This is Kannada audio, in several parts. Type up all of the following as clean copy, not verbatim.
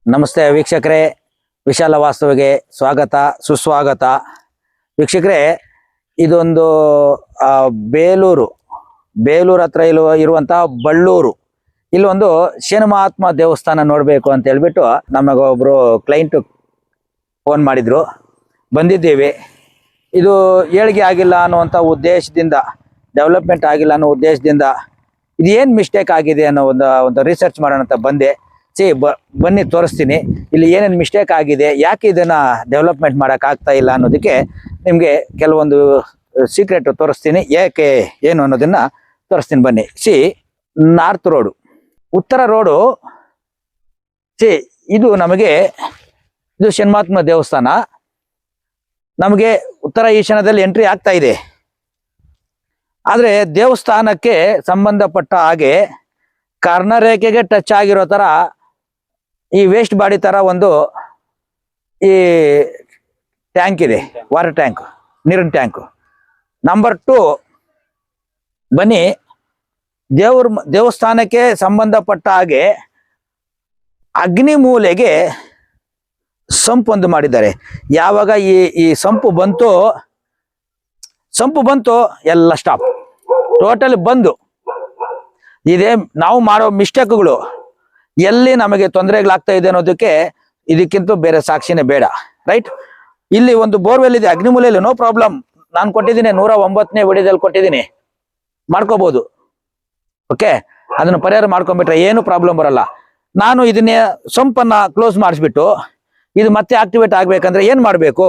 ನಮಸ್ತೆ ವೀಕ್ಷಕರೇ, ವಿಶಾಲ ವಾಸ್ತುವಿಗೆ ಸ್ವಾಗತ ಸುಸ್ವಾಗತ. ವೀಕ್ಷಕರೇ, ಇದೊಂದು ಬೇಲೂರು ಹತ್ರ ಇರುವಂತಹ ಬಳ್ಳೂರು, ಇಲ್ಲೊಂದು ಶನಿಮಹಾತ್ಮ ದೇವಸ್ಥಾನ ನೋಡಬೇಕು ಅಂತ ಹೇಳ್ಬಿಟ್ಟು ನಮಗೊಬ್ರು ಕ್ಲೈಂಟ್ ಫೋನ್ ಮಾಡಿದ್ರು. ಬಂದಿದ್ದೀವಿ. ಇದು ಏಳಿಗೆ ಆಗಿಲ್ಲ ಅನ್ನುವಂಥ ಉದ್ದೇಶದಿಂದ, ಡೆವಲಪ್ಮೆಂಟ್ ಆಗಿಲ್ಲ ಅನ್ನೋ ಉದ್ದೇಶದಿಂದ ಇದೇನು ಮಿಸ್ಟೇಕ್ ಆಗಿದೆ ಅನ್ನೋ ಒಂದು ರಿಸರ್ಚ್ ಮಾಡೋಣ ಅಂತ ಬಂದೆ. ಬನ್ನಿ ತೋರಿಸ್ತೀನಿ ಇಲ್ಲಿ ಏನೇನು ಮಿಸ್ಟೇಕ್ ಆಗಿದೆ, ಯಾಕೆ ಇದನ್ನ ಡೆವಲಪ್ಮೆಂಟ್ ಮಾಡಕ್ ಆಗ್ತಾ ಇಲ್ಲ ಅನ್ನೋದಕ್ಕೆ ನಿಮ್ಗೆ ಕೆಲವೊಂದು ಸೀಕ್ರೆಟ್ ತೋರಿಸ್ತೀನಿ. ಯಾಕೆ ಏನು ಅನ್ನೋದನ್ನ ತೋರಿಸ್ತೀನಿ ಬನ್ನಿ. ನಾರ್ತ್ ರೋಡು, ಉತ್ತರ ರೋಡು. ಇದು ನಮಗೆ ಇದು ಶನಿಮಹಾತ್ಮ ದೇವಸ್ಥಾನ. ನಮಗೆ ಉತ್ತರ ಈಶಾನ್ಯದಲ್ಲಿ ಎಂಟ್ರಿ ಆಗ್ತಾ ಇದೆ. ಆದ್ರೆ ದೇವಸ್ಥಾನಕ್ಕೆ ಸಂಬಂಧಪಟ್ಟ ಹಾಗೆ ಕರ್ಣರೇಖೆಗೆ ಟಚ್ ಆಗಿರೋ ತರ ಈ ವೇಸ್ಟ್ ಬಾಡಿ ತರ ಒಂದು ಈ ಟ್ಯಾಂಕ್ ಇದೆ, ವಾಟರ್ ಟ್ಯಾಂಕ್, ನೀರಿನ ಟ್ಯಾಂಕ್. ನಂಬರ್ 2, ಬನ್ನಿ, ದೇವಸ್ಥಾನಕ್ಕೆ ಸಂಬಂಧಪಟ್ಟ ಹಾಗೆ ಅಗ್ನಿ ಮೂಲೆಗೆ ಸಂಪೊಂದು ಮಾಡಿದ್ದಾರೆ. ಯಾವಾಗ ಈ ಸಂಪು ಬಂತು ಎಲ್ಲ ಸ್ಟಾಪ್, ಟೋಟಲ್ ಬಂದು. ಇದೇ ನಾವು ಮಾಡೋ ಮಿಸ್ಟೇಕ್ಗಳು ಎಲ್ಲಿ ನಮಗೆ ತೊಂದರೆಗಳಾಗ್ತಾ ಇದೆ ಅನ್ನೋದಕ್ಕೆ ಇದಕ್ಕಿಂತ ಬೇರೆ ಸಾಕ್ಷಿನೇ ಬೇಡ, ರೈಟ್? ಇಲ್ಲಿ ಒಂದು ಬೋರ್ವೆಲ್ ಇದೆ ಅಗ್ನಿಮೂಲೆಯಲ್ಲಿ, ನೋ ಪ್ರಾಬ್ಲಮ್. ನಾನು ಕೊಟ್ಟಿದ್ದೀನಿ 109ನೇ ವಿಡಿಯೋದಲ್ಲಿ ಕೊಟ್ಟಿದ್ದೀನಿ, ಮಾಡ್ಕೋಬಹುದು. ಓಕೆ, ಅದನ್ನು ಪರಿಹಾರ ಮಾಡ್ಕೊಂಡ್ಬಿಟ್ರೆ ಏನು ಪ್ರಾಬ್ಲಮ್ ಬರಲ್ಲ. ನಾನು ಇದನ್ನೇ ಸಂಪನ್ನ ಕ್ಲೋಸ್ ಮಾಡಿಸ್ಬಿಟ್ಟು ಇದು ಮತ್ತೆ ಆಕ್ಟಿವೇಟ್ ಆಗ್ಬೇಕಂದ್ರೆ ಏನ್ ಮಾಡ್ಬೇಕು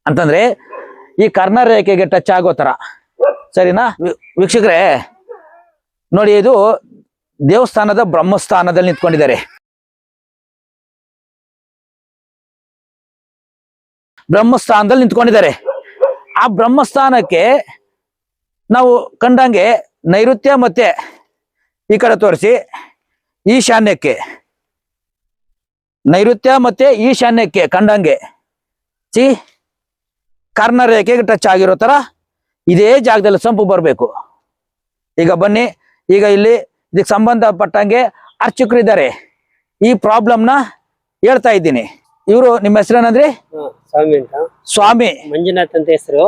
ಅಂತಂದ್ರೆ ಈ ಕರ್ಣರೇಖೆಗೆ ಟಚ್ ಆಗೋ ತರ, ಸರಿನಾ ವೀಕ್ಷಕರೇ? ನೋಡಿ, ಇದು ದೇವಸ್ಥಾನದ ಬ್ರಹ್ಮಸ್ಥಾನದಲ್ಲಿ ನಿಂತ್ಕೊಂಡಿದ್ದಾರೆ. ಆ ಬ್ರಹ್ಮಸ್ಥಾನಕ್ಕೆ ನಾವು ಕಂಡಂಗೆ ನೈಋತ್ಯ ಮತ್ತೆ ಈ ಕಡೆ ತೋರಿಸಿ ಈಶಾನ್ಯಕ್ಕೆ ಕಂಡಂಗೆ ಕರ್ಣರೇಖೆಗೆ ಟಚ್ ಆಗಿರೋ ತರ ಇದೇ ಜಾಗದಲ್ಲಿ ಸಂಪು ಬರಬೇಕು. ಈಗ ಬನ್ನಿ, ಈಗ ಇಲ್ಲಿ ಇದಕ್ಕೆ ಸಂಬಂಧಪಟ್ಟಂಗೆ ಅರ್ಚಕರಿದ್ದಾರೆ. ಈ ಪ್ರಾಬ್ಲಮ್ನ ಹೇಳ್ತಾ ಇದ್ದೀನಿ. ಇವರು ನಿಮ್ಮ ಹೆಸರೇನಂದ್ರಿ? ಸ್ವಾಮಿ ಅಂತ. ಸ್ವಾಮಿ ಮಂಜುನಾಥ್ ಅಂತ ಹೆಸರು.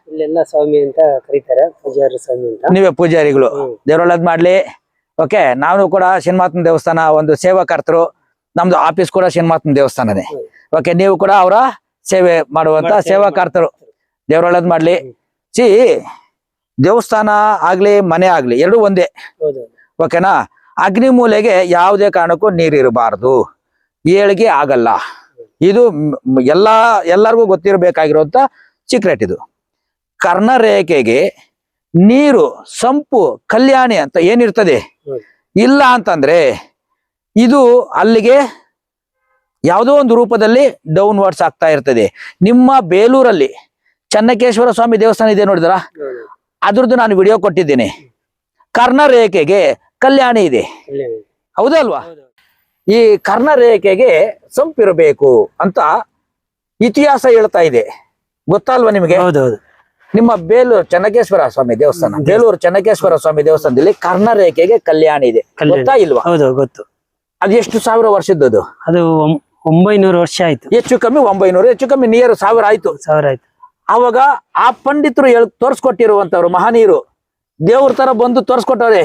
ಇಲ್ಲೆಲ್ಲ ಸ್ವಾಮಿ ಅಂತ ಕರೀತಾರೆ, ಪೂಜಾರಿ ಸ್ವಾಮಿ ಅಂತ. ನೀವೇ ಪೂಜಾರಿಗಳು, ದೇವರೊಳ್ಳದ್ ಮಾಡ್ಲಿ. ಓಕೆ, ನಾವು ಕೂಡ ಶನಿಮಹಾತ್ಮ ದೇವಸ್ಥಾನ ಒಂದು ಸೇವಾಕರ್ತರು. ನಮ್ದು ಆಫೀಸ್ ಕೂಡ ಶನಿಮಹಾತ್ಮ ದೇವಸ್ಥಾನನೇ. ಓಕೆ, ನೀವು ಕೂಡ ಅವರ ಸೇವೆ ಮಾಡುವಂತ ಸೇವಾಕರ್ತರು. ದೇವರೊಳ್ಳದ್ ಮಾಡ್ಲಿ. ದೇವಸ್ಥಾನ ಆಗ್ಲಿ ಮನೆ ಆಗ್ಲಿ ಎರಡು ಒಂದೇ, ಓಕೆನಾ? ಅಗ್ನಿ ಮೂಲೆಗೆ ಯಾವುದೇ ಕಾರಣಕ್ಕೂ ನೀರಿರಬಾರ್ದು, ಏಳಿಗೆ ಆಗಲ್ಲ. ಇದು ಎಲ್ಲರಿಗೂ ಗೊತ್ತಿರಬೇಕಾಗಿರುವಂತ ಸೀಕ್ರೆಟ್. ಇದು ಕರ್ಣರೇಖೆಗೆ ನೀರು, ಸಂಪು, ಕಲ್ಯಾಣಿ ಅಂತ ಏನಿರ್ತದೆ, ಇಲ್ಲ ಅಂತಂದ್ರೆ ಇದು ಅಲ್ಲಿಗೆ ಯಾವುದೋ ಒಂದು ರೂಪದಲ್ಲಿ ಡೌನ್ವರ್ಡ್ಸ್ ಆಗ್ತಾ ಇರ್ತದೆ. ನಿಮ್ಮ ಬೇಲೂರಲ್ಲಿ ಚನ್ನಕೇಶ್ವರ ಸ್ವಾಮಿ ದೇವಸ್ಥಾನ ಇದೆ, ನೋಡಿದ್ರ? ಅದ್ರದ್ದು ನಾನು ವಿಡಿಯೋ ಕೊಟ್ಟಿದ್ದೀನಿ. ಕರ್ಣರೇಖೆಗೆ ಕಲ್ಯಾಣಿ ಇದೆ, ಹೌದಲ್ವಾ? ಈ ಕರ್ಣರೇಖೆಗೆ ಸಂಪಿರಬೇಕು ಅಂತ ಇತಿಹಾಸ ಹೇಳ್ತಾ ಇದೆ, ಗೊತ್ತಲ್ವಾ ನಿಮಗೆ? ನಿಮ್ಮ ಬೇಲೂರು ಚನ್ನಕೇಶ್ವರ ಸ್ವಾಮಿ ದೇವಸ್ಥಾನ, ಬೇಲೂರು ಚನ್ನಕೇಶ್ವರ ಸ್ವಾಮಿ ದೇವಸ್ಥಾನದಲ್ಲಿ ಕರ್ಣರೇಖೆಗೆ ಕಲ್ಯಾಣಿ ಇದೆ, ಗೊತ್ತಾ ಇಲ್ವಾ? ಗೊತ್ತು. ಅದು ಎಷ್ಟು ಸಾವಿರ ವರ್ಷದ್ದು? ಅದು 900 ವರ್ಷ ಆಯ್ತು, ಹೆಚ್ಚು ಕಮ್ಮಿ 900, ಹೆಚ್ಚು ಕಮ್ಮಿ ನಿಯರ್ 1000 ಆಯ್ತು. ಅವಾಗ ಆ ಪಂಡಿತರು ತೋರ್ಸ್ಕೊಟ್ಟಿರುವಂತವ್ರು ಮಹನೀಯರು ದೇವ್ರ ತರ ಬಂದು ತೋರ್ಸ್ಕೊಟ್ಟವ್ರೆ,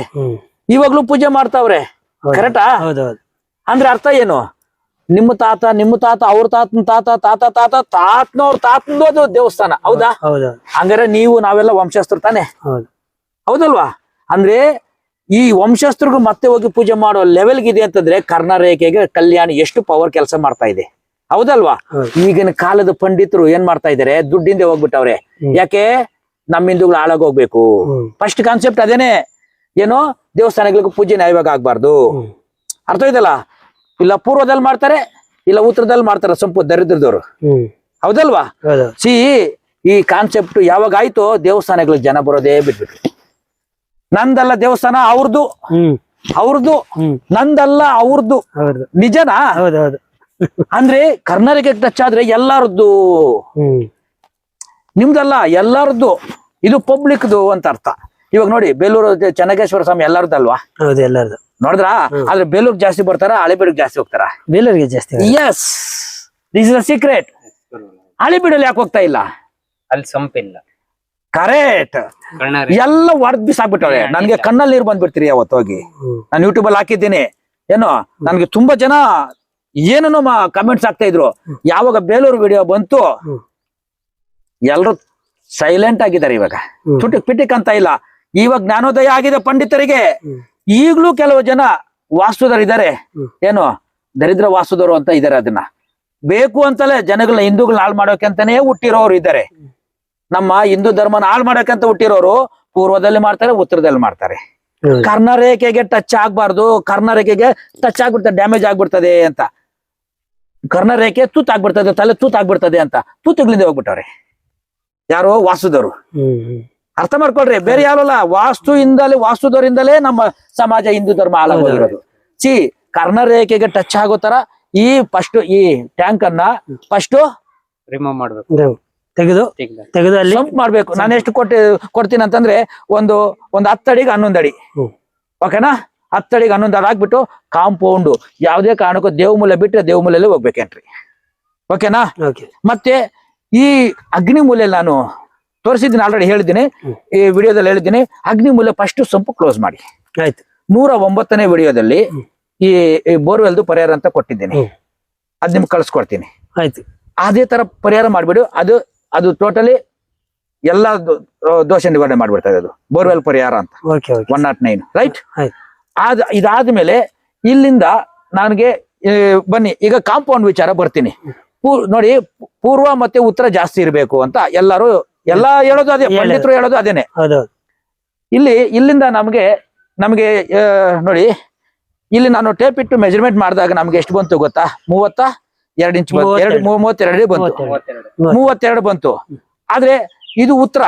ಇವಾಗ್ಲೂ ಪೂಜೆ ಮಾಡ್ತಾವ್ರೆ, ಕರೆಕ್ಟಾ? ಅಂದ್ರೆ ಅರ್ಥ ಏನು? ನಿಮ್ಮ ತಾತ ಅವ್ರ ತಾತನದು ದೇವಸ್ಥಾನ, ಹೌದಾ? ಹಂಗಾರೆ ನಾವೆಲ್ಲ ವಂಶಸ್ಥರು ತಾನೆ, ಹೌದಲ್ವಾ? ಅಂದ್ರೆ ಈ ವಂಶಸ್ಥರಿಗೂ ಮತ್ತೆ ಹೋಗಿ ಪೂಜೆ ಮಾಡೋ ಲೆವೆಲ್ಗಿದೆ ಅಂತಂದ್ರೆ ಕರ್ಣರೇಖೆಗೆ ಕಲ್ಯಾಣಿ ಎಷ್ಟು ಪವರ್ ಕೆಲಸ ಮಾಡ್ತಾ ಇದೆ, ಹೌದಲ್ವಾ? ಈಗಿನ ಕಾಲದ ಪಂಡಿತರು ಏನ್ ಮಾಡ್ತಾ ಇದಾರೆ, ದುಡ್ಡಿಂದ ಹೋಗ್ಬಿಟ್ಟವ್ರೆ. ಯಾಕೆ? ನಮ್ಮ ಹಿಂದೂಗಳು ಹಾಳಾಗೋಗ್ಬೇಕು. ಫಸ್ಟ್ ಕಾನ್ಸೆಪ್ಟ್ ಅದೇನೆ, ಏನೋ ದೇವಸ್ಥಾನಗಳಿಗೆ ಪೂಜೆ ನ್ಯಾಯವಾಗಿ ಆಗ್ಬಾರ್ದು. ಅರ್ಥ ಇದಲ್ಲ? ಇಲ್ಲ ಪೂರ್ವದಲ್ಲಿ ಮಾಡ್ತಾರೆ, ಇಲ್ಲ ಉತ್ತರದಲ್ಲಿ ಮಾಡ್ತಾರೆ, ಸಂಪು ದರಿದ್ರದವ್ರು, ಹೌದಲ್ವಾ? ಈ ಕಾನ್ಸೆಪ್ಟ್ ಯಾವಾಗ ಆಯ್ತು, ದೇವಸ್ಥಾನಗಳಿಗೆ ಜನ ಬರೋದೇ ಬಿಟ್ಬಿಟ್ರು. ನಂದಲ್ಲ ದೇವಸ್ಥಾನ, ಅವ್ರದ್ದು, ನಂದಲ್ಲ ಅವ್ರದ್ದು. ನಿಜನಾ? ಅಂದ್ರೆ ಕರ್ನಾಟಕ ಟಚ್ ಆದ್ರೆ ಎಲ್ಲಾರದ್ದು, ನಿಮ್ದಲ್ಲ ಎಲ್ಲಾರದ್ದು. ಇದು ಪಬ್ಲಿಕ್ದು ಅಂತ ಅರ್ಥ. ಇವಾಗ ನೋಡಿ, ಬೇಲೂರು ಚನ್ನಕೇಶ್ವರ ಸ್ವಾಮಿ ಎಲ್ಲಾರ್ದಲ್ವಾ? ಹೌದು, ಎಲ್ಲಾರ್ದು. ನೋಡಿದ್ರ ಆದ್ರೆ ಬೇಲೂರ್ ಜಾಸ್ತಿ ಬರ್ತಾರ ಹಳೆಬೀಡಿಗೆ ಜಾಸ್ತಿ ಹೋಗ್ತಾರ? ಬೇಲೂರಿಗೆ ಜಾಸ್ತಿ. Yes, this is a secret. ಹಳೆಬೀಡಲ್ಲಿ ಯಾಕೆ ಹೋಗ್ತಾ ಇಲ್ಲ? ಅಲ್ಲಿ ಸಂಪಿಲ್ಲ. ಕರೆಕ್ಟ್. ಎಲ್ಲ ಹೊಡೆದ್ ಬಿಸಾಕ್ಬಿಟ್ಟವ್ರೆ. ನನ್ಗೆ ಕಣ್ಣಲ್ಲಿ ನೀರು ಬಂದ್ಬಿಡ್ತೀರಿ ಅವತ್ತು ಹೋಗಿ. ನಾನು ಯೂಟ್ಯೂಬ್ ಅಲ್ಲಿ ಹಾಕಿದ್ದೀನಿ. ಏನೋ ನನ್ಗೆ ತುಂಬಾ ಜನ ಏನೇನೋ ಕಮೆಂಟ್ಸ್ ಆಗ್ತಾ ಇದ್ರು. ಯಾವಾಗ ಬೇಲೂರು ವಿಡಿಯೋ ಬಂತು ಎಲ್ರು ಸೈಲೆಂಟ್ ಆಗಿದ್ದಾರೆ. ಇವಾಗ ಚುಟಿಕ್ ಪಿಟಿಕ್ ಅಂತ ಇಲ್ಲ. ಇವಾಗ ಜ್ಞಾನೋದಯ ಆಗಿದೆ ಪಂಡಿತರಿಗೆ. ಈಗ್ಲೂ ಕೆಲವು ಜನ ವಾಸ್ತುದವರು ಇದ್ದಾರೆ. ಏನು ದರಿದ್ರ ವಾಸ್ತುದವರು ಅಂತ ಇದ್ದಾರೆ. ಅದನ್ನ ಬೇಕು ಅಂತಲೇ ಜನಗಳನ್ನ ಹಿಂದೂಗಳನ್ನ ಹಾಳು ಮಾಡೋಕೆ ಅಂತಾನೆ ಹುಟ್ಟಿರೋರು ಇದ್ದಾರೆ. ನಮ್ಮ ಹಿಂದೂ ಧರ್ಮನ ಹಾಳು ಮಾಡೋಕಂತ ಹುಟ್ಟಿರೋರು ಪೂರ್ವದಲ್ಲಿ ಮಾಡ್ತಾರೆ, ಉತ್ತರದಲ್ಲಿ ಮಾಡ್ತಾರೆ. ಕರ್ಣರೇಖೆಗೆ ಟಚ್ ಆಗ್ಬಾರ್ದು, ಕರ್ಣರೇಖೆಗೆ ಟಚ್ ಆಗ್ಬಿಡ್ತದೆ, ಡ್ಯಾಮೇಜ್ ಆಗ್ಬಿಡ್ತದೆ ಅಂತ. ಕರ್ಣರೇಖೆ ತೂತ್ ಆಗ್ಬಿಡ್ತದೆ, ತಲೆ ತೂತ್ ಆಗ್ಬಿಡ್ತದೆ ಅಂತ ತೂತುಗಳಿಂದ ಹೋಗ್ಬಿಟ್ಟವ್ರೆ ಯಾರೋ ವಾಸ್ತುದವರು. ಅರ್ಥ ಮಾಡ್ಕೊಳ್ರಿ, ಬೇರೆ ಯಾರಲ್ಲ. ವಾಸ್ತುದವರಿಂದಲೇ ನಮ್ಮ ಸಮಾಜ ಹಿಂದೂ ಧರ್ಮ ಹಾಳಾಗೋಗಿರೋದು. ಕರ್ಣರೇಖೆಗೆ ಟಚ್ ಆಗೋ ತರ ಈ ಟ್ಯಾಂಕ್ ಅನ್ನ ಫಸ್ಟ್ ರಿಮೂವ್ ಮಾಡ್ಬೇಕು, ತೆಗೆದು ಅಲ್ಲಿ ಸಂಪ್ ಮಾಡ್ಬೇಕು. ನಾನು ಎಷ್ಟು ಕೊಡ್ತೀನಿ ಅಂತಂದ್ರೆ ಒಂದು 10 ಅಡಿಗೆ 11 ಅಡಿ. ಓಕೆನಾ? 10 ಅಡಿಗೆ 11 ಅಡಿ ಹಾಕ್ಬಿಟ್ಟು ಕಾಂಪೌಂಡ್ ಯಾವ್ದೇ ಕಾರಣಕ್ಕೂ ದೇವಮೂಲೆ ಬಿಟ್ರೆ ದೇವಮೂಲೆಲ್ಲೇ ಹೋಗ್ಬೇಕೇನ್ರಿ. ಓಕೆನಾ? ಮತ್ತೆ ಈ ಅಗ್ನಿಮೂಲೆ ನಾನು ತೋರಿಸಿದ್ದೀನಿ, ಆಲ್ರೆಡಿ ಹೇಳಿದ್ದೀನಿ, ಈ ವಿಡಿಯೋದಲ್ಲಿ ಹೇಳಿದ್ದೀನಿ. ಅಗ್ನಿಮೂಲೆ ಫಸ್ಟ್ ಸಂಪು ಕ್ಲೋಸ್ ಮಾಡಿ. ಆಯ್ತು. 109ನೇ ವಿಡಿಯೋದಲ್ಲಿ ಈ ಬೋರ್ವೆಲ್ದು ಪರಿಹಾರ ಅಂತ ಕೊಟ್ಟಿದ್ದೀನಿ. ಅದ್ ನಿಮ್ಗೆ ಕಳ್ಸ್ಕೊಡ್ತೀನಿ. ಆಯ್ತು. ಅದೇ ತರ ಪರಿಹಾರ ಮಾಡ್ಬಿಡು. ಅದು ಟೋಟಲಿ ಎಲ್ಲಾ ದೋಷ ನಿವಾರಣೆ ಮಾಡ್ಬಿಡ್ತದೆ. ಅದು ಬೋರ್ವೆಲ್ ಪರಿಹಾರ ಅಂತ 109, ರೈಟ್? ಇದಾದ್ಮೇಲೆ ಇಲ್ಲಿಂದ ನನಗೆ ಬನ್ನಿ, ಈಗ ಕಾಂಪೌಂಡ್ ವಿಚಾರ ಬರ್ತೀನಿ. ನೋಡಿ, ಪೂರ್ವ ಮತ್ತೆ ಉತ್ತರ ಜಾಸ್ತಿ ಇರಬೇಕು ಅಂತ ಎಲ್ಲ ಹೇಳೋದು ಅದೇ, ಪಂಡಿತರು ಹೇಳೋದು ಅದೇನೆ. ಇಲ್ಲಿಂದ ನಮ್ಗೆ ನೋಡಿ, ಇಲ್ಲಿ ನಾನು ಟೇಪ್ ಇಟ್ಟು ಮೆಜರ್ಮೆಂಟ್ ಮಾಡಿದಾಗ ನಮ್ಗೆ ಎಷ್ಟು ಬಂತು ಗೊತ್ತಾ? 32 ಇಂಚ್ ಬಂತು. 32 ಬಂತು. 32 ಬಂತು. ಆದ್ರೆ ಇದು ಉತ್ತರ.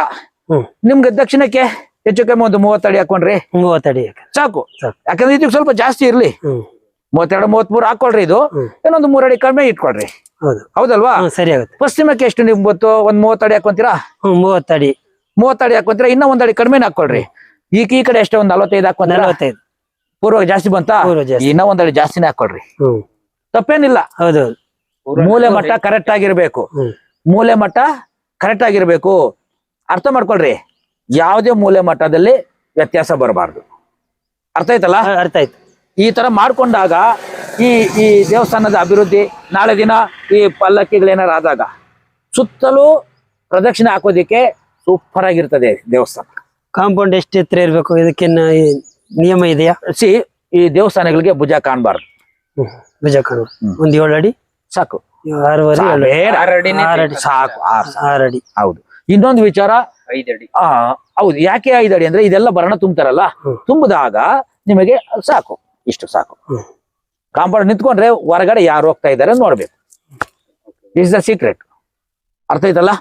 ನಿಮ್ಗೆ ದಕ್ಷಿಣಕ್ಕೆ ಹೆಚ್ಚು ಕಮ್ಮಿ ಒಂದು 30 ಅಡಿ ಹಾಕೊಂಡ್ರಿ, 30 ಅಡಿ ಸಾಕು. ಯಾಕಂದ್ರೆ ಇದಕ್ಕೆ ಸ್ವಲ್ಪ ಜಾಸ್ತಿ ಇರ್ಲಿ. 32, 33 ಹಾಕೊಳ್ರಿ. ಇದು ಇನ್ನೊಂದು 3 ಅಡಿ ಕಡಿಮೆ ಇಟ್ಕೊಳ್ರಿ. ಹೌದಲ್ವಾ? ಸರಿ ಆಗುತ್ತೆ. ಪಶ್ಚಿಮಕ್ಕೆ ಎಷ್ಟು ನಿಮ್ಗೆ ಗೊತ್ತು? ಒಂದ್ 30 ಅಡಿ ಹಾಕೊಂತೀರಾ? 30 ಅಡಿ. 30 ಅಡಿ ಹಾಕೊಂತೀರಾ? ಇನ್ನ 1 ಅಡಿ ಕಡಿಮೆ ಹಾಕೊಳ್ರಿ. ಈ ಕಡೆ ಎಷ್ಟು? ಒಂದ್ 45 ಹಾಕೊಂತೀರಾ? 45. ಪೂರ್ವ ಜಾಸ್ತಿ ಬಂತಾ? ಇನ್ನ 1 ಅಡಿ ಜಾಸ್ತಿನೇ ಹಾಕೊಳ್ರಿ. ತಪ್ಪೇನಿಲ್ಲ. ಹೌದೌದು. ಮೂಲೆ ಮಟ್ಟ ಕರೆಕ್ಟ್ ಆಗಿರ್ಬೇಕು. ಮೂಲೆ ಮಟ್ಟ ಕರೆಕ್ಟ್ ಆಗಿರ್ಬೇಕು. ಅರ್ಥ ಮಾಡ್ಕೊಳ್ರಿ, ಯಾವುದೇ ಮೂಲೆ ಮಟ್ಟದಲ್ಲಿ ವ್ಯತ್ಯಾಸ ಬರಬಾರ್ದು. ಅರ್ಥ ಆಯ್ತಲ್ಲ? ಅರ್ಥ ಆಯ್ತು. ಈ ತರ ಮಾಡ್ಕೊಂಡಾಗ ಈ ದೇವಸ್ಥಾನದ ಅಭಿವೃದ್ಧಿ, ನಾಳೆ ದಿನ ಈ ಪಲ್ಲಕ್ಕಿಗಳೇನಾರು ಆದಾಗ ಸುತ್ತಲೂ ಪ್ರದಕ್ಷಿಣೆ ಹಾಕೋದಿಕ್ಕೆ ಸೂಪರ್ ಆಗಿರ್ತದೆ ದೇವಸ್ಥಾನ. ಕಾಂಪೌಂಡ್ ಎಷ್ಟು ಎತ್ತರ ಇರ್ಬೇಕು? ಇದಕ್ಕಿನ್ನ ನಿಯಮ ಇದೆಯಾ? ಈ ದೇವಸ್ಥಾನಗಳಿಗೆ ಭುಜ ಕಾಣಬಾರ್ದು. ಭುಜ ಕಾಣು ಒಂದ್ 7 ಅಡಿ ಸಾಕು. 6 ಅಡಿ ಸಾಕು. 6 ಅಡಿ. ಹೌದು. ಇನ್ನೊಂದು ವಿಚಾರ, 5 ಅಡಿ. ಹೌದು. ಯಾಕೆ 5 ಅಡಿ ಅಂದ್ರೆ ಇದೆಲ್ಲ ಭರಣ ತುಂಬ್ತಾರಲ್ಲ, ತುಂಬಿದಾಗ ನಿಮಗೆ ಸಾಕು, ಇಷ್ಟು ಸಾಕು. ಕಾಂಪೌಂಡ್ ನಿಂತ್ಕೊಂಡ್ರೆ ಹೊರಗಡೆ ಯಾರು ಹೋಗ್ತಾ ಇದ್ದಾರೆ ನೋಡ್ಬೇಕು. Is the secret. ಅರ್ಥ ಆಯ್ತಲ್ಲ?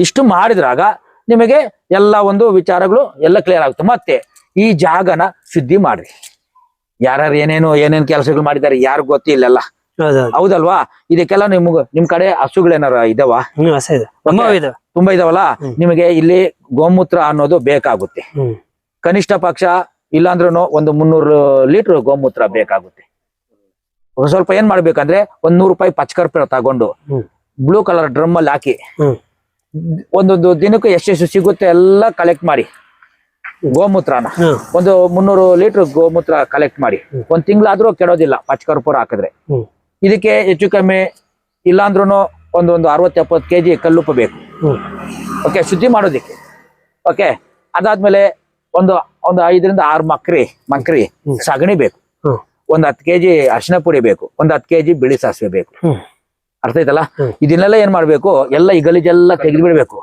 ಇಷ್ಟು ಮಾಡಿದ್ರಾಗ ನಿಮಗೆ ಎಲ್ಲ ಒಂದು ವಿಚಾರಗಳು ಎಲ್ಲ ಕ್ಲಿಯರ್ ಆಗುತ್ತೆ. ಮತ್ತೆ ಈ ಜಾಗನ ಶುದ್ಧಿ ಮಾಡ್ರಿ. ಯಾರ್ಯಾರು ಏನೇನ್ ಕೆಲಸಗಳು ಮಾಡಿದ್ದಾರೆ ಯಾರು ಗೊತ್ತಿಲ್ಲ. ಹೌದಲ್ವಾ? ಇದಕ್ಕೆಲ್ಲ ನಿಮ್ ಕಡೆ ಹಸುಗಳೇನಾರ ಇದಾವ? ತುಂಬಾ ಇದಾವಲ್ಲ. ನಿಮಗೆ ಇಲ್ಲಿ ಗೋಮೂತ್ರ ಅನ್ನೋದು ಬೇಕಾಗುತ್ತೆ. ಕನಿಷ್ಠ ಪಕ್ಷ ಇಲ್ಲಾಂದ್ರೂ ಒಂದು 300 ಲೀಟರ್ ಗೋಮೂತ್ರ ಬೇಕಾಗುತ್ತೆ. ಸ್ವಲ್ಪ ಏನ್ ಮಾಡ್ಬೇಕಂದ್ರೆ ಒಂದ್ 100 ರೂಪಾಯಿ ಪಚ್ಕರ್ಪೂರ ತಗೊಂಡು ಬ್ಲೂ ಕಲರ್ ಡ್ರಮ್ ಅಲ್ಲಿ ಹಾಕಿ ಒಂದೊಂದು ದಿನಕ್ಕೂ ಎಷ್ಟೆಷ್ಟು ಸಿಗುತ್ತೆ ಎಲ್ಲ ಕಲೆಕ್ಟ್ ಮಾಡಿ. ಗೋಮೂತ್ರನ ಒಂದು 300 ಲೀಟರ್ ಗೋಮೂತ್ರ ಕಲೆಕ್ಟ್ ಮಾಡಿ. 1 ತಿಂಗಳಾದ್ರೂ ಕೆಡೋದಿಲ್ಲ ಪಚ್ಕರ್ಪೂರ ಹಾಕಿದ್ರೆ. ಇದಕ್ಕೆ ಹೆಚ್ಚು ಕಮ್ಮಿ ಇಲ್ಲಾಂದ್ರೂ ಒಂದು 60-70 kg ಕಲ್ಲುಪ್ಪು ಬೇಕು. ಓಕೆ, ಶುದ್ಧಿ ಮಾಡೋದಿಕ್ಕೆ. ಓಕೆ, ಅದಾದ್ಮೇಲೆ ಒಂದು 5 ರಿಂದ 6 ಮಂಕ್ರಿ ಸಗಣಿ ಬೇಕು. ಒಂದು 10 kg ಅರಿಶಿನ ಪುಡಿ ಬೇಕು. ಒಂದು 10 kg ಬಿಳಿ ಸಾಸಿವೆ ಬೇಕು. ಅರ್ಥ ಆಯ್ತಲ್ಲ? ಇದನ್ನೆಲ್ಲ ಏನ್ ಮಾಡ್ಬೇಕು? ಎಲ್ಲ ಈ ಗಲೀಜೆಲ್ಲ ತೆಗೆದು ಬಿಡ್ಬೇಕು.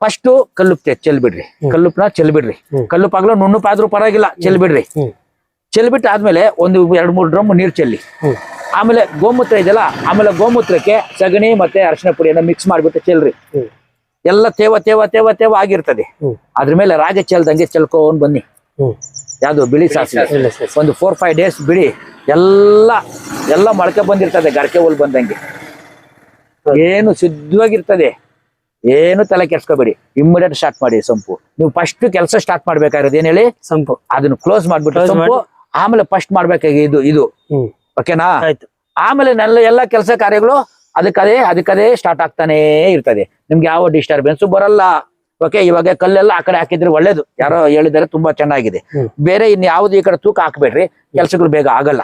ಫಸ್ಟ್ ಕಲ್ಲುಪ್ಪು ಚೆಲ್ಬಿಡ್ರಿ. ಕಲ್ಲುಪ್ಪನ ಚೆಲ್ಬಿಡ್ರಿ. ಕಲ್ಲುಪ್ಪು ಆಗ್ಲೂ ನುಣ್ಣುಪ್ಪಾದ್ರೂ ಪರವಾಗಿಲ್ಲ, ಚೆಲ್ಬಿಡ್ರಿ. ಚೆಲ್ಬಿಟ್ಟು ಆದ್ಮೇಲೆ ಒಂದು 2-3 ಡ್ರಮ್ ನೀರ್ ಚೆಲ್ಲಿ. ಆಮೇಲೆ ಗೋಮೂತ್ರ ಇದೆಯಲ್ಲ, ಆಮೇಲೆ ಗೋಮೂತ್ರಕ್ಕೆ ಸಗಣಿ ಮತ್ತೆ ಅರಿಶಿನ ಪುಡಿಯನ್ನ ಮಿಕ್ಸ್ ಮಾಡ್ಬಿಟ್ಟು ಚೆಲ್ರಿ. ಎಲ್ಲ ತೇವ ಆಗಿರ್ತದೆ. ಅದ್ರ ಮೇಲೆ ರಾಜ ಚೆಲ್ದಂಗೆ ಚೆಲ್ಕೊಂಡ್ ಬನ್ನಿ. ಯಾವ್ದು? ಬಿಳಿ ಸಾಸಿವೆ. ಒಂದು 4-5 ಡೇಸ್ ಬಿಡಿ. ಎಲ್ಲ ಮೊಳಕೆ ಬಂದಿರ್ತದೆ, ಗರ್ಕೆ ಹುಲ್ ಬಂದಂಗೆ. ಏನು ಶುದ್ಧವಾಗಿರ್ತದೆ. ಏನು ತಲೆ ಕೆಡ್ಸ್ಕೋಬೇಡಿ. ಇಮ್ಮಿಡಿಯೇಟ್ ಸ್ಟಾರ್ಟ್ ಮಾಡಿ ಸಂಪು. ನೀವು ಫಸ್ಟ್ ಕೆಲಸ ಸ್ಟಾರ್ಟ್ ಮಾಡ್ಬೇಕಾಗಿರೋದು ಏನ್ ಹೇಳಿ? ಸಂಪು. ಅದನ್ನ ಕ್ಲೋಸ್ ಮಾಡ್ಬಿಟ್ಟು ಸಂಪು ಆಮೇಲೆ ಫಸ್ಟ್ ಮಾಡ್ಬೇಕಾಗಿ ಇದು ಓಕೆನಾ. ಆಯ್ತು. ಆಮೇಲೆ ಎಲ್ಲ ಕೆಲಸ ಕಾರ್ಯಗಳು ಅದಕ್ಕದೇ ಸ್ಟಾರ್ಟ್ ಆಗ್ತಾನೆ ಇರ್ತದೆ. ನಿಮ್ಗೆ ಯಾವ ಡಿಸ್ಟರ್ಬೆನ್ಸ್ ಬರಲ್ಲ. ಓಕೆ, ಇವಾಗ ಕಲ್ಲೆಲ್ಲ ಆ ಕಡೆ ಹಾಕಿದ್ರೆ ಒಳ್ಳೇದು. ಯಾರೋ ಹೇಳಿದಾರೆ ತುಂಬಾ ಚೆನ್ನಾಗಿದೆ. ಬೇರೆ ಇನ್ಯಾವ್ದು ಈ ಕಡೆ ತೂಕ ಹಾಕ್ಬೇಡ್ರಿ, ಕೆಲ್ಸಗಳು ಬೇಗ ಆಗಲ್ಲ.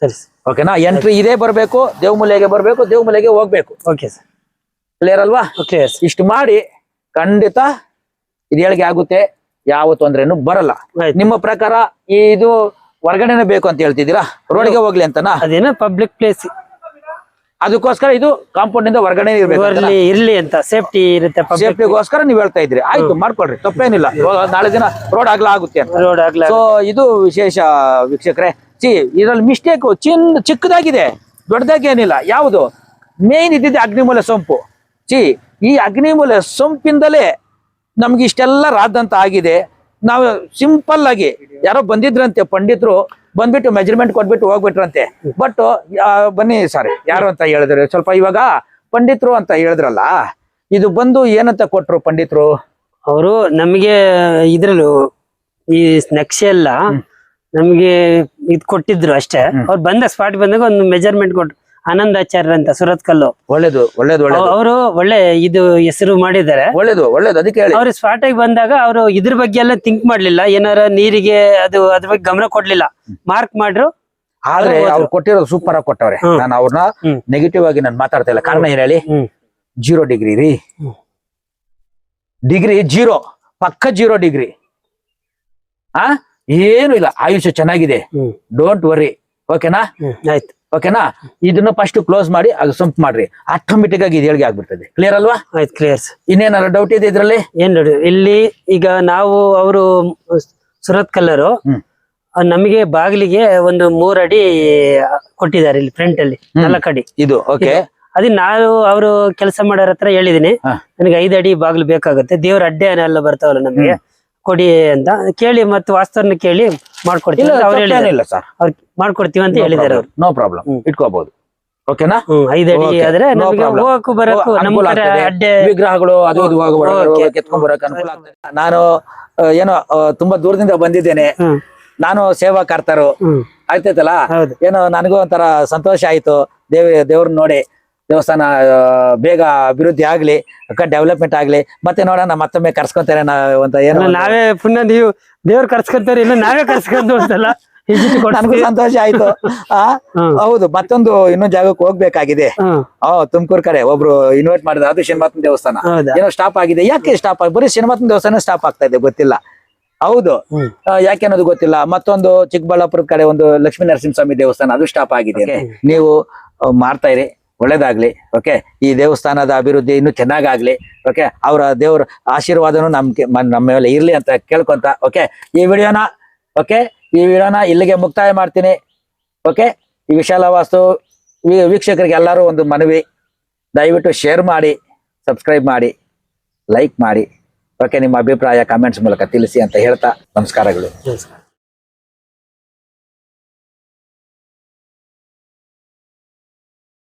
ಸರಿ ಓಕೆನಾ. ಎಂಟ್ರಿ ಇದೇ ಬರ್ಬೇಕು, ದೇವಮೂಲೆಗೆ ಬರ್ಬೇಕು, ದೇವಮೂಲೆಗೆ ಹೋಗ್ಬೇಕು. ಓಕೆ ಸರ್, ಕ್ಲಿಯರ್ ಅಲ್ವಾ? ಕ್ಲಿಯರ್. ಇಷ್ಟು ಮಾಡಿ ಖಂಡಿತ ಇದು ಹೇಳಿಕೆ ಆಗುತ್ತೆ, ಯಾವ ತೊಂದ್ರೆನೂ ಬರಲ್ಲ. ನಿಮ್ಮ ಪ್ರಕಾರ ಇದು ಹೊರಗಡೆನೆ ಬೇಕು ಅಂತ ಹೇಳ್ತಿದ್ದೀರಾ, ರೋಡ್ಗೆ ಹೋಗ್ಲಿ ಅಂತನಾ? ಅದೇನೋ ಪಬ್ಲಿಕ್ ಪ್ಲೇಸ್, ಅದಕ್ಕೋಸ್ಕರ ಇದು ಕಾಂಪೌಂಡ್ ಇಂದ ಹೊರಗಡೆ ಇರ್ಲಿ ಅಂತ ಸೇಫ್ಟಿ ಇರುತ್ತೆ. ಸೇಫ್ಟಿಗೋಸ್ಕರ ನೀವ್ ಹೇಳ್ತಾ ಇದ್ರಿ. ಆಯ್ತು, ಮಾಡ್ಕೊಳ್ರಿ, ತಪ್ಪೇನಿಲ್ಲ. ನಾಳೆ ದಿನ ರೋಡ್ ಆಗುತ್ತೆ ಅಂತ. ಸೊ ಇದು ವಿಶೇಷ ವೀಕ್ಷಕರೇ. ಇದ್ರಲ್ಲಿ ಮಿಸ್ಟೇಕ್ ಚಿಕ್ಕದಾಗಿದೆ, ದೊಡ್ಡದಾಗಿ ಏನಿಲ್ಲ. ಯಾವುದು ಮೇನ್ ಇದ್ದಿದೆ ಅಗ್ನಿಮೂಲೆ ಸೊಂಪು. ಈ ಅಗ್ನಿಮೂಲೆ ಸೊಂಪಿಂದಲೇ ನಮ್ಗೆ ಇಷ್ಟೆಲ್ಲ ರಾದಂತ ಆಗಿದೆ. ನಾವು ಸಿಂಪಲ್ ಆಗಿ ಯಾರೋ ಬಂದಿದ್ರಂತೆ ಪಂಡಿತರು, ಬಂದ್ಬಿಟ್ಟು ಮೆಜರ್ಮೆಂಟ್ ಕೊಟ್ಬಿಟ್ಟು ಹೋಗ್ಬಿಟ್ರಂತೆ. ಬಟ್ ಬನ್ನಿ ಸರ್, ಯಾರು ಅಂತ ಹೇಳಿದ್ರು ಸ್ವಲ್ಪ. ಇವಾಗ ಪಂಡಿತರು ಅಂತ ಹೇಳಿದ್ರಲ್ಲ, ಇದು ಬಂದು ಏನಂತ ಕೊಟ್ರು ಪಂಡಿತರು? ಅವರು ನಮಗೆ ಇದ್ರಲ್ಲೂ ಈ ನಕ್ಷೆ ಎಲ್ಲ ನಮ್ಗೆ ಇದ್ ಕೊಟ್ಟಿದ್ರು ಅಷ್ಟೇ. ಅವ್ರು ಬಂದ ಸ್ಪಾಟ್ ಬಂದಾಗ ಒಂದು ಮೆಜರ್ಮೆಂಟ್ ಕೊಟ್ರು. ಆನಂದಾಚಾರ್ಯ ಅಂತ ಸುರತ್ಕಲ್ಲು. ಒಳ್ಳೇದು. ಅವರು ಒಳ್ಳೆ ಇದು ಹೆಸರು ಮಾಡಿದ್ದಾರೆ. ಒಳ್ಳೇದು. ಅದಕ್ಕೆ ಹೇಳಿ. ಅವ್ರು ಸ್ಪಾಟ್ ಆಗಿ ಬಂದಾಗ ಅವರು ಇದ್ರ ಬಗ್ಗೆ ಎಲ್ಲ ಥಿಂಕ್ ಮಾಡ್ಲಿಲ್ಲ, ಏನಾರ ನೀರಿಗೆ ಅದ್ರ ಬಗ್ಗೆ ಗಮನ ಕೊಡ್ಲಿಲ್ಲ, ಮಾರ್ಕ್ ಮಾಡ್ರು. ಆದ್ರೆ ಅವ್ರು ಕೊಟ್ಟಿರೋದು ಸೂಪರ್ ಆಗಿ ಕೊಟ್ಟವ್ರೆ. ನಾನು ಅವ್ರನ್ನ ನೆಗೆಟಿವ್ ಆಗಿ ನಾನು ಮಾತಾಡ್ತಾ ಇಲ್ಲ. ಕಾರಣ ಏನ್ ಹೇಳಿ? 0 ಡಿಗ್ರಿ ರೀ, ಡಿಗ್ರಿ 0, ಪಕ್ಕ 0 ಡಿಗ್ರಿ. ಏನು ಇಲ್ಲ, ಆಯುಷ್ಯ ಚೆನ್ನಾಗಿದೆ. Don't worry. ಓಕೆನಾ? ಆಯ್ತು. ಓಕೆನಾ. ಇದನ್ನ ಫಸ್ಟ್ ಕ್ಲೋಸ್ ಮಾಡಿ ಅದು ಸಂಪ್ ಮಾಡ್ರಿ, ಆಟೋಮೆಟಿಕ್ ಆಗಿ ಇದು ಹೇಳಿಕೆ ಆಗ್ಬಿಡ್ತದೆ. ಕ್ಲಿಯರ್ ಅಲ್ವಾ? ಆಯ್ತು, ಕ್ಲಿಯರ್. ಇನ್ನೇನಾರ ಡೌಟ್ ಇದೆ ಇದ್ರಲ್ಲಿ? ಏನ್ ನೋಡಿ, ಇಲ್ಲಿ ಈಗ ನಾವು ಅವರು ಸುರತ್ ಕಲ್ಲರು ನಮಗೆ ಬಾಗಿಲಿಗೆ ಒಂದು 3 ಅಡಿ ಕೊಟ್ಟಿದ್ದಾರೆ ಇಲ್ಲಿ ಫ್ರಂಟ್ ಅಲ್ಲಿ, 4 ಅಡಿ ಇದು. ಓಕೆ, ಅದೇ ನಾನು ಅವರು ಕೆಲಸ ಮಾಡೋರ ಹತ್ರ ಹೇಳಿದೀನಿ, ನನಗೆ 5 ಅಡಿ ಬಾಗಿಲು ಬೇಕಾಗುತ್ತೆ, ದೇವ್ರ ಅಡ್ಡೆ ಎಲ್ಲ ಬರ್ತಾವಲ್ಲ ನಮಗೆ ಕೊಡಿ ಅಂತ ಕೇಳಿ, ಮತ್ತೆ ವಾಸ್ತವನ ಕೇಳಿ ಮಾಡ್ಕೊಡ್ತೀವಿ ಅವ್ರು ಹೇಳಿಲ್ಲ ಸರ್, ಅವ್ರು ಮಾಡ್ಕೊಡ್ತೀವಿ ಅಂತ ಹೇಳಿದಾರೆ ಅವ್ರು. ನೋ ಪ್ರಾಬ್ಲಮ್, ಇಟ್ಕೋಬಹುದು. ಓಕೆನಾ. 5 ಅಡಿ ಆದ್ರೆ ನಮಗೆ ಹೋಗಕ್ಕೂ ಬರಕ್ಕೂ ನಮ್ಮ ಅಡ್ಡೆ ವಿಗ್ರಹಗಳು ಅದು ಕೆತ್ಕೊಂಡ್ ಬರಕ್ ಅನುಕೂಲ ಆಗ್ತದೆ. ನಾನು ಏನೋ ತುಂಬಾ ದೂರದಿಂದ ಬಂದಿದ್ದೇನೆ. ನಾನು ಸೇವಾ ಕರ್ತರು ಆಯ್ತೈತಲ್ಲ, ಏನೋ ನನಗೂ ಒಂಥರ ಸಂತೋಷ ಆಯ್ತು. ದೇವ್ರನ್ನ ನೋಡಿ ದೇವಸ್ಥಾನ ಬೇಗ ಅಭಿವೃದ್ಧಿ ಆಗ್ಲಿ, ಡೆವಲಪ್ಮೆಂಟ್ ಆಗ್ಲಿ. ಮತ್ತೆ ನೋಡೋಣ, ಮತ್ತೊಮ್ಮೆ ಕರ್ಸ್ಕೊಂತಾರೆ ಅಂತ. ಏನೋ ನಾವೇ ಪುನಃ ನೀವು ದೇವ್ರು ಕರ್ಸ್ಕೊಂತಾರೆ, ಇಲ್ಲ ನಾವೇ ಕರ್ಸ್ಕೊಂಡು ಅಂತಲ್ಲ. ನನಗೂ ಸಂತೋಷ ಆಯ್ತು. ಹೌದು, ಮತ್ತೊಂದು ಇನ್ನೊಂದು ಜಾಗಕ್ಕೆ ಹೋಗ್ಬೇಕಾಗಿದೆ. ತುಮಕೂರು ಕಡೆ ಒಬ್ರು ಇನ್ವೈಟ್ ಮಾಡಿದ್ರು, ಅದು ಶನಿಮಾತನ ದೇವಸ್ಥಾನ ಏನೋ ಸ್ಟಾಪ್ ಆಗಿದೆ. ಯಾಕೆ ಸ್ಟಾಪ್ ಆಗಿ? ಬರೀ ಶನಿಮಾತನ ದೇವಸ್ಥಾನ ಸ್ಟಾಪ್ ಆಗ್ತಾ ಇದೆ, ಗೊತ್ತಿಲ್ಲ. ಹೌದು, ಯಾಕೆ ಅನ್ನೋದು ಗೊತ್ತಿಲ್ಲ. ಮತ್ತೊಂದು ಚಿಕ್ಕಬಳ್ಳಾಪುರದ ಕಡೆ ಒಂದು ಲಕ್ಷ್ಮೀ ನರಸಿಂಹಸ್ವಾಮಿ ದೇವಸ್ಥಾನ, ಅದು ಸ್ಟಾಪ್ ಆಗಿದೆ. ನೀವು ಮಾಡ್ತಾ ಇರಿ, ಒಳ್ಳೇದಾಗ್ಲಿ. ಓಕೆ, ಈ ದೇವಸ್ಥಾನದ ಅಭಿವೃದ್ಧಿ ಇನ್ನೂ ಚೆನ್ನಾಗಾಗ್ಲಿ. ಓಕೆ, ಅವರ ದೇವ್ರ ಆಶೀರ್ವಾದನು ನಮ್ಮ ಮೇಲೆ ಇರ್ಲಿ ಅಂತ ಕೇಳ್ಕೊಂತ ಈ ವಿಡಿಯೋನ ಇಲ್ಲಿಗೆ ಮುಕ್ತಾಯ ಮಾಡ್ತೀನಿ. ಓಕೆ, ಈ ವಿಶಾಲ ವಾಸ್ತು ವೀಕ್ಷಕರಿಗೆ ಎಲ್ಲರೂ ಒಂದು ಮನವಿ, ದಯವಿಟ್ಟು ಶೇರ್ ಮಾಡಿ, ಸಬ್ಸ್ಕ್ರೈಬ್ ಮಾಡಿ, ಲೈಕ್ ಮಾಡಿ. ಓಕೆ, ನಿಮ್ಮ ಅಭಿಪ್ರಾಯ ಕಾಮೆಂಟ್ಸ್ ಮೂಲಕ ತಿಳಿಸಿ ಅಂತ ಹೇಳ್ತಾ ನಮಸ್ಕಾರಗಳು.